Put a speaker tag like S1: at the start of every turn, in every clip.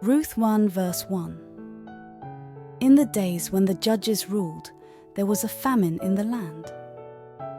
S1: Ruth 1 verse 1. In the days when the judges ruled, there was a famine in the land.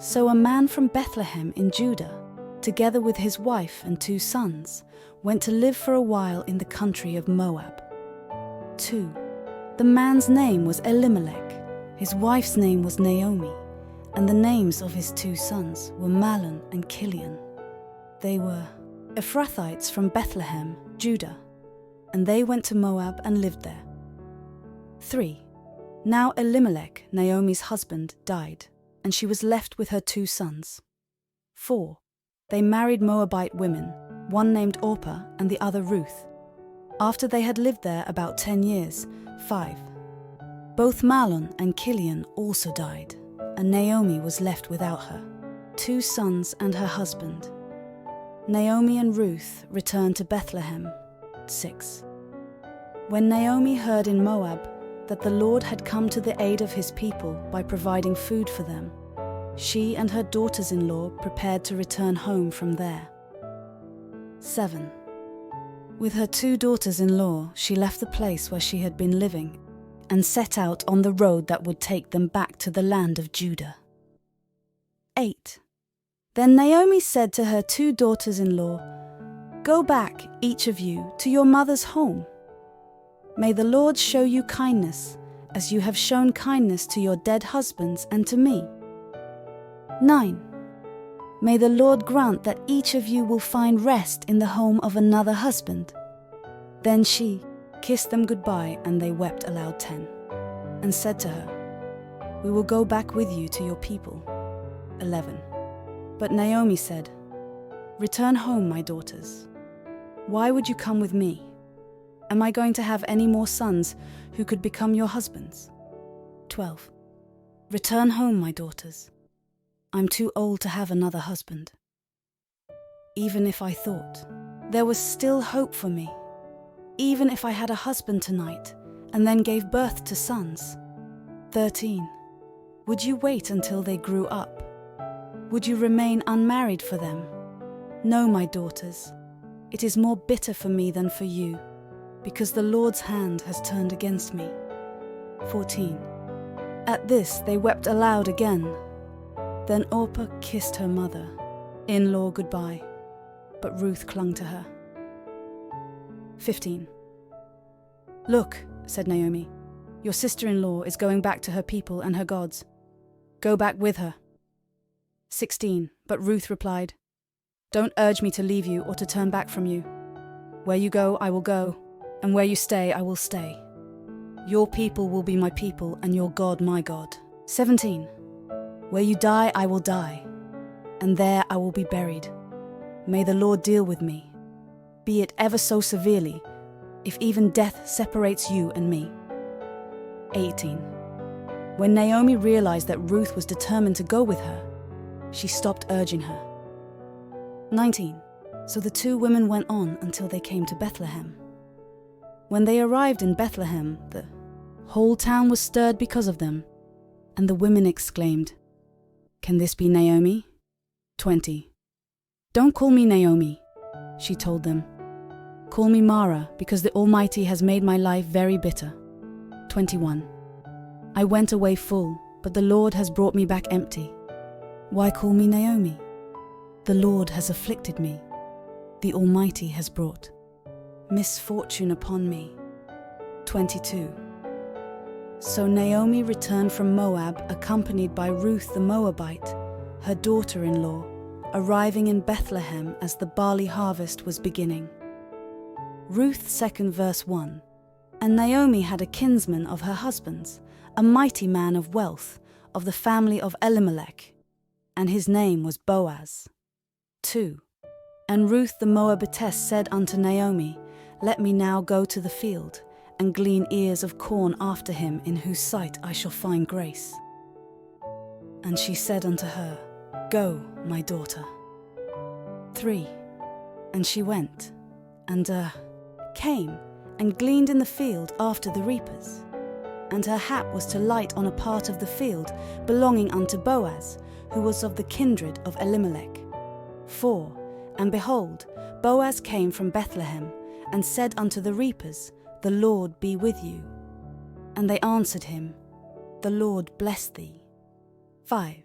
S1: So a man from Bethlehem in Judah, together with his wife and 2 sons, went to live for a while in the country of Moab. 2. The man's name was Elimelech, his wife's name was Naomi, and the names of his 2 sons were Mahlon and Chilion. They were Ephrathites from Bethlehem, Judah, and they went to Moab and lived there. 3. Now Elimelech, Naomi's husband, died, and she was left with her 2 sons. 4. They married Moabite women, one named Orpah and the other Ruth. After they had lived there about 10 years, 5. Both Mahlon and Chilion also died, and Naomi was left without her 2 sons and her husband. Naomi and Ruth returned to Bethlehem. 6. When Naomi heard in Moab that the Lord had come to the aid of his people by providing food for them, she and her daughters-in-law prepared to return home from there. 7. With her 2 daughters-in-law, she left the place where she had been living and set out on the road that would take them back to the land of Judah. 8. Then Naomi said to her 2 daughters-in-law, "Go back, each of you, to your mother's home. May the Lord show you kindness, as you have shown kindness to your dead husbands and to me. 9. May the Lord grant that each of you will find rest in the home of another husband." Then she kissed them goodbye, and they wept aloud. 10. And said to her, "We will go back with you to your people." 11. But Naomi said, "Return home, my daughters. Why would you come with me? Am I going to have any more sons who could become your husbands?" 12. Return home, my daughters. I'm too old to have another husband. Even if I thought there was still hope for me, even if I had a husband tonight and then gave birth to sons. 13. Would you wait until they grew up? Would you remain unmarried for them? No, my daughters. It is more bitter for me than for you, because the Lord's hand has turned against me. 14. At this they wept aloud again. Then Orpah kissed her mother-in-law goodbye, but Ruth clung to her. 15. "Look," said Naomi, "your sister-in-law is going back to her people and her gods. Go back with her." 16. But Ruth replied, "Don't urge me to leave you or to turn back from you. Where you go, I will go, and where you stay, I will stay. Your people will be my people, and your God my God." 17. Where you die, I will die, and there I will be buried. May the Lord deal with me, be it ever so severely, if even death separates you and me. 18. When Naomi realized that Ruth was determined to go with her, she stopped urging her. 19. So the 2 women went on until they came to Bethlehem. When they arrived in Bethlehem, the whole town was stirred because of them, and the women exclaimed, "Can this be Naomi?" 20. "Don't call me Naomi," she told them. "Call me Mara, because the Almighty has made my life very bitter." 21. "I went away full, but the Lord has brought me back empty. Why call me Naomi? The Lord has afflicted me. The Almighty has brought misfortune upon me." 22. So Naomi returned from Moab, accompanied by Ruth the Moabite, her daughter-in-law, arriving in Bethlehem as the barley harvest was beginning. Ruth 2 verse 1. And Naomi had a kinsman of her husband's, a mighty man of wealth, of the family of Elimelech, and his name was Boaz. 2. And Ruth the Moabitess said unto Naomi, Let me now go to the field, and glean ears of corn after him, in whose sight I shall find grace. And she said unto her, Go, my daughter. 3. And she went, and came, and gleaned in the field after the reapers. And her hap was to light on a part of the field belonging unto Boaz, who was of the kindred of Elimelech. 4. And behold, Boaz came from Bethlehem, and said unto the reapers, The Lord be with you. And they answered him, The Lord bless thee. 5.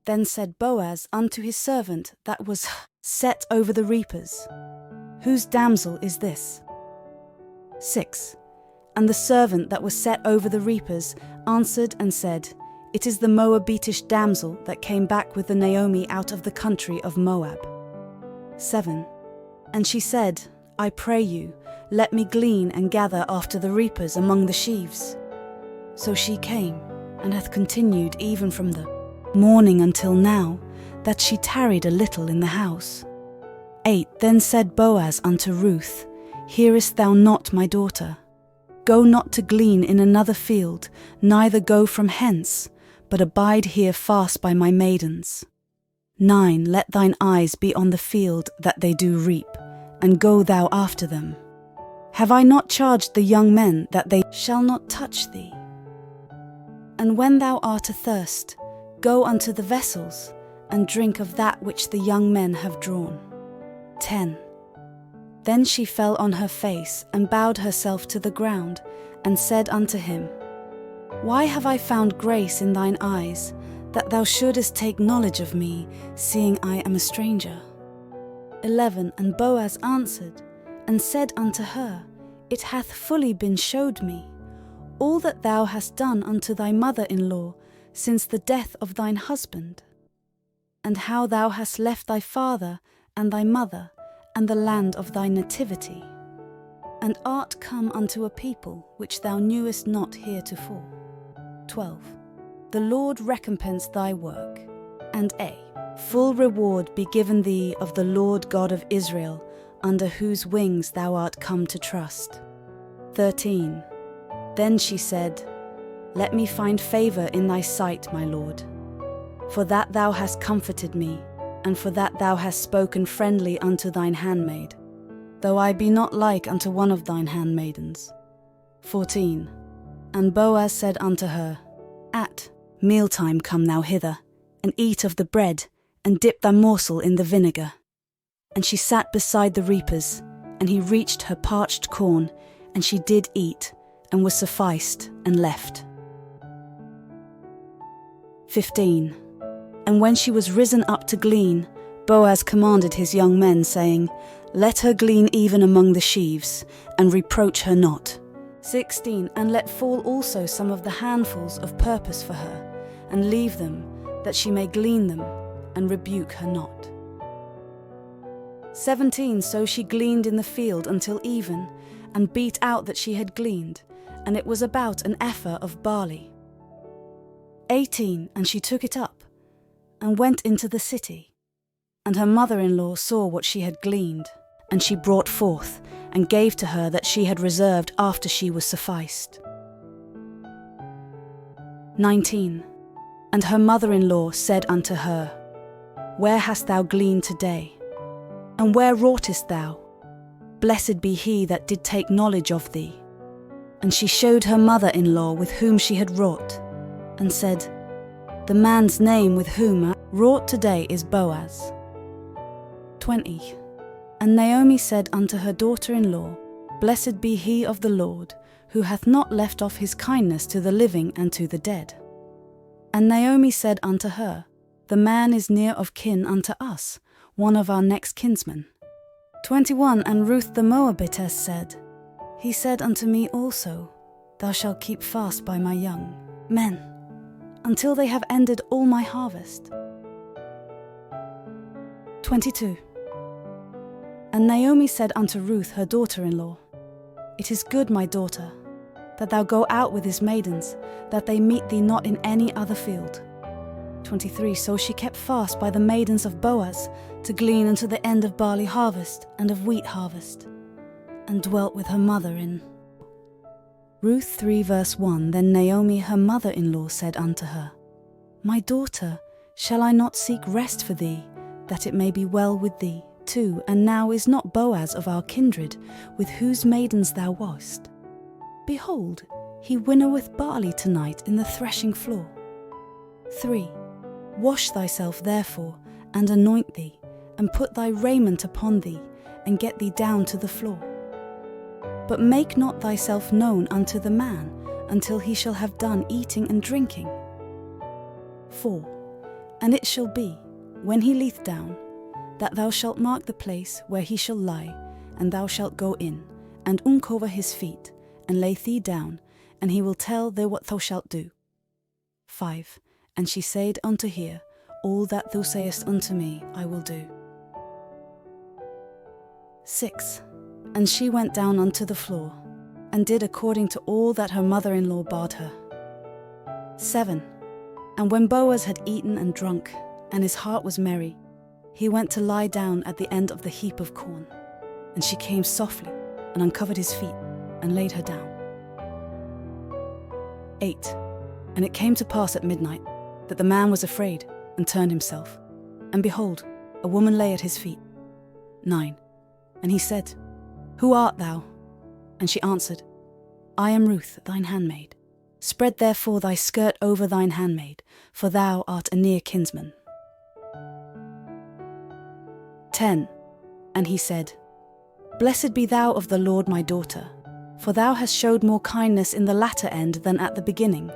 S1: Then said Boaz unto his servant that was set over the reapers, Whose damsel is this? 6. And the servant that was set over the reapers answered and said, It is the Moabitish damsel that came back with the Naomi out of the country of Moab. 7. And she said, I pray you, let me glean and gather after the reapers among the sheaves. So she came, and hath continued even from the morning until now, that she tarried a little in the house. 8. Then said Boaz unto Ruth, Hearest thou not, my daughter? Go not to glean in another field, neither go from hence, but abide here fast by my maidens. 9. Let thine eyes be on the field that they do reap, and go thou after them. Have I not charged the young men that they shall not touch thee? And when thou art athirst, go unto the vessels, and drink of that which the young men have drawn. 10. Then she fell on her face, and bowed herself to the ground, and said unto him, Why have I found grace in thine eyes, that thou shouldest take knowledge of me, seeing I am a stranger? 11. And Boaz answered, and said unto her, It hath fully been showed me, all that thou hast done unto thy mother-in-law since the death of thine husband, and how thou hast left thy father and thy mother and the land of thy nativity, and art come unto a people which thou knewest not heretofore. 12. The Lord recompense thy work, and full reward be given thee of the Lord God of Israel, under whose wings thou art come to trust. 13. Then she said, Let me find favour in thy sight, my Lord, for that thou hast comforted me, and for that thou hast spoken friendly unto thine handmaid, though I be not like unto one of thine handmaidens. 14. And Boaz said unto her, At mealtime come thou hither, and eat of the bread, and dip thy morsel in the vinegar. And she sat beside the reapers, and he reached her parched corn, and she did eat, and was sufficed, and left. 15. And when she was risen up to glean, Boaz commanded his young men, saying, Let her glean even among the sheaves, and reproach her not. 16. And let fall also some of the handfuls of purpose for her, and leave them, that she may glean them, and rebuke her not. 17. So she gleaned in the field until even, and beat out that she had gleaned, and it was about an ephah of barley. 18. And she took it up, and went into the city. And her mother-in-law saw what she had gleaned, and she brought forth, and gave to her that she had reserved after she was sufficed. 19. And her mother-in-law said unto her, Where hast thou gleaned today? And where wroughtest thou? Blessed be he that did take knowledge of thee. And she showed her mother-in-law with whom she had wrought, and said, The man's name with whom I wrought today is Boaz. 20. And Naomi said unto her daughter-in-law, Blessed be he of the Lord, who hath not left off his kindness to the living and to the dead. And Naomi said unto her, The man is near of kin unto us, one of our next kinsmen. 21. And Ruth the Moabitess said, He said unto me also, Thou shalt keep fast by my young men, until they have ended all my harvest. 22. And Naomi said unto Ruth her daughter-in-law, It is good, my daughter, that thou go out with his maidens, that they meet thee not in any other field. 23. So she kept fast by the maidens of Boaz, to glean unto the end of barley harvest and of wheat harvest, and dwelt with her mother in. Ruth 3 verse 1. Then Naomi her mother-in-law said unto her, My daughter, shall I not seek rest for thee, that it may be well with thee? 2. And now is not Boaz of our kindred, with whose maidens thou wast? Behold, he winnoweth barley tonight in the threshing floor. 3. Wash thyself therefore, and anoint thee, and put thy raiment upon thee, and get thee down to the floor. But make not thyself known unto the man until he shall have done eating and drinking. 4. And it shall be, when he lieth down, that thou shalt mark the place where he shall lie, and thou shalt go in, and uncover his feet, and lay thee down, and he will tell thee what thou shalt do. 5. And she said unto her, All that thou sayest unto me I will do. 6. And she went down unto the floor, and did according to all that her mother-in-law bade her. 7. And when Boaz had eaten and drunk, and his heart was merry, he went to lie down at the end of the heap of corn. And she came softly, and uncovered his feet, and laid her down. 8. And it came to pass at midnight, that the man was afraid, and turned himself. And behold, a woman lay at his feet. 9. And he said, Who art thou? And she answered, I am Ruth, thine handmaid. Spread therefore thy skirt over thine handmaid, for thou art a near kinsman. 10. And he said, Blessed be thou of the Lord, my daughter, for thou hast showed more kindness in the latter end than at the beginning,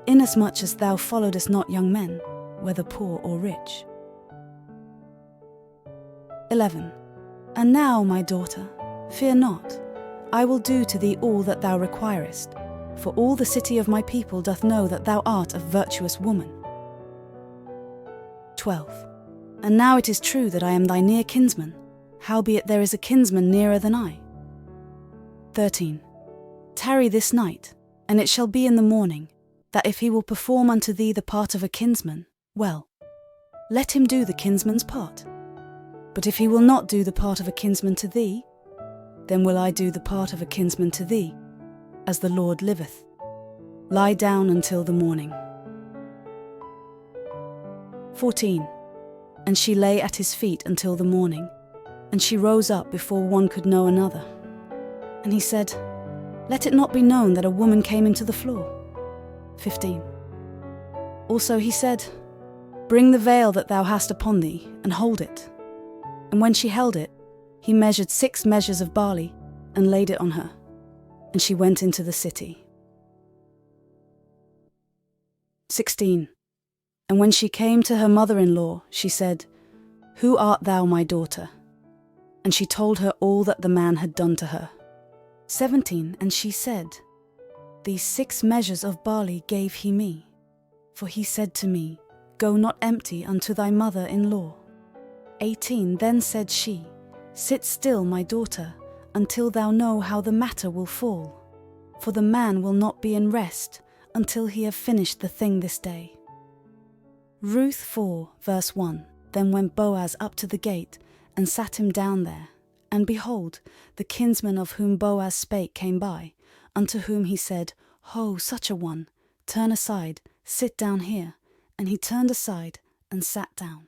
S1: inasmuch as thou followedest not young men, whether poor or rich. 11. And now, my daughter, fear not, I will do to thee all that thou requirest, for all the city of my people doth know that thou art a virtuous woman. 12. And now it is true that I am thy near kinsman, howbeit there is a kinsman nearer than I. 13. Tarry this night, and it shall be in the morning, that if he will perform unto thee the part of a kinsman, well, let him do the kinsman's part. But if he will not do the part of a kinsman to thee, then will I do the part of a kinsman to thee, as the Lord liveth. Lie down until the morning. 14. And she lay at his feet until the morning, and she rose up before one could know another. And he said, Let it not be known that a woman came into the floor. 15. Also he said, Bring the veil that thou hast upon thee, and hold it. And when she held it, he measured 6 measures of barley, and laid it on her. And she went into the city. 16. And when she came to her mother-in-law, she said, Who art thou, my daughter? And she told her all that the man had done to her. 17. And she said, These 6 measures of barley gave he me, for he said to me, Go not empty unto thy mother-in-law. 18. Then said she, Sit still, my daughter, until thou know how the matter will fall, for the man will not be in rest until he have finished the thing this day. Ruth 4, verse 1. Then went Boaz up to the gate, and sat him down there. And behold, the kinsman of whom Boaz spake came by, unto whom he said, Ho, such a one, turn aside, sit down here. And he turned aside, and sat down.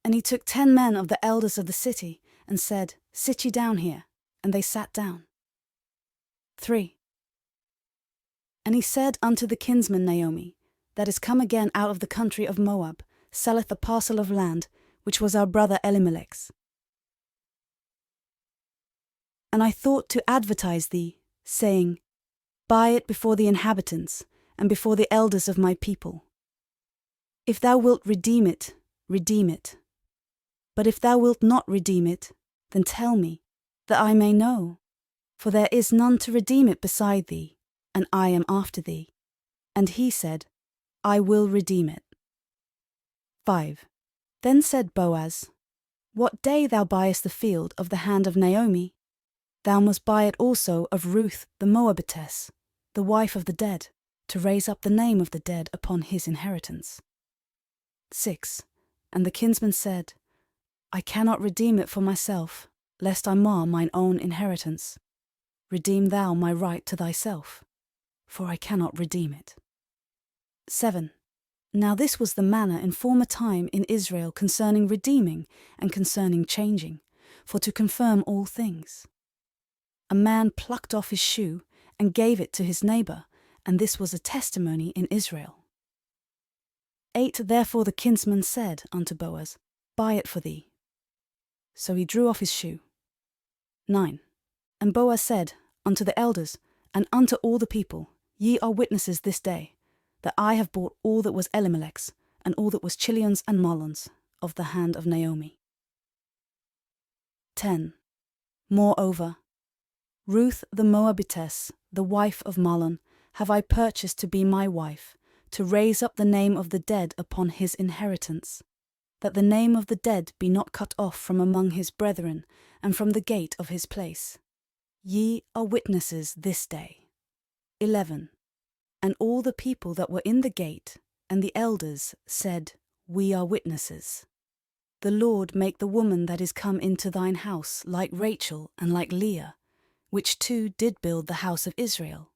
S1: And he took 10 men of the elders of the city, and said, Sit ye down here. And they sat down. 3. And he said unto the kinsman Naomi, that is come again out of the country of Moab, selleth a parcel of land, which was our brother Elimelech's. And I thought to advertise thee, saying, Buy it before the inhabitants, and before the elders of my people. If thou wilt redeem it, redeem it. But if thou wilt not redeem it, then tell me, that I may know. For there is none to redeem it beside thee, and I am after thee. And he said, I will redeem it. 5. Then said Boaz, What day thou buyest the field of the hand of Naomi, thou must buy it also of Ruth the Moabitess, the wife of the dead, to raise up the name of the dead upon his inheritance. 6. And the kinsman said, I cannot redeem it for myself, lest I mar mine own inheritance. Redeem thou my right to thyself, for I cannot redeem it. 7. Now this was the manner in former time in Israel concerning redeeming and concerning changing, for to confirm all things. A man plucked off his shoe and gave it to his neighbour, and this was a testimony in Israel. 8. Therefore the kinsman said unto Boaz, Buy it for thee. So he drew off his shoe. 9. And Boaz said unto the elders and unto all the people, Ye are witnesses this day, that I have bought all that was Elimelech's, and all that was Chilion's and Mahlon's, of the hand of Naomi. 10. Moreover, Ruth the Moabitess, the wife of Mahlon, have I purchased to be my wife, to raise up the name of the dead upon his inheritance, that the name of the dead be not cut off from among his brethren, and from the gate of his place. Ye are witnesses this day. 11. And all the people that were in the gate, and the elders, said, We are witnesses. The Lord make the woman that is come into thine house like Rachel and like Leah, which two did build the house of Israel.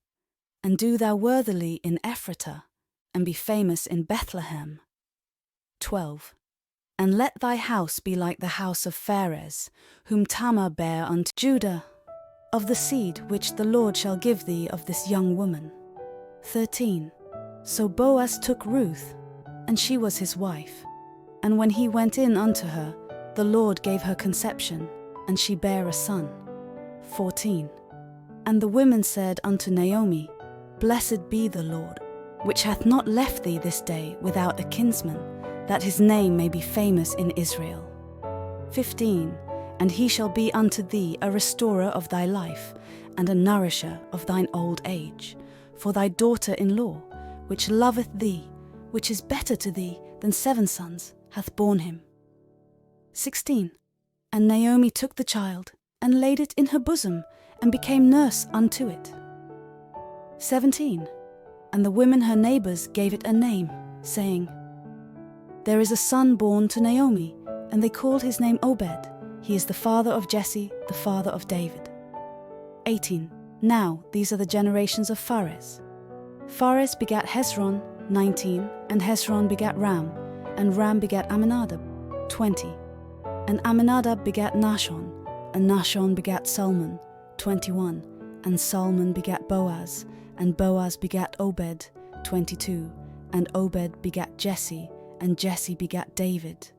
S1: And do thou worthily in Ephratah, and be famous in Bethlehem. 12. And let thy house be like the house of Pharez, whom Tamar bare unto Judah, of the seed which the Lord shall give thee of this young woman. 13. So Boaz took Ruth, and she was his wife. And when he went in unto her, the Lord gave her conception, and she bare a son. 14. And the women said unto Naomi, Blessed be the Lord, which hath not left thee this day without a kinsman, that his name may be famous in Israel. 15. And he shall be unto thee a restorer of thy life, and a nourisher of thine old age, for thy daughter-in-law, which loveth thee, which is better to thee than 7 sons, hath borne him. 16. And Naomi took the child, and laid it in her bosom, and became nurse unto it. 17. And the women her neighbours gave it a name, saying, There is a son born to Naomi, and they called his name Obed. He is the father of Jesse, the father of David. 18. Now these are the generations of Pharez. Pharez begat Hezron, 19, and Hezron begat Ram, and Ram begat Amminadab, 20. And Amminadab begat Nahshon, and Nahshon begat Salmon, 21. And Salmon begat Boaz, and Boaz begat Obed, 22. And Obed begat Jesse, and Jesse begat David,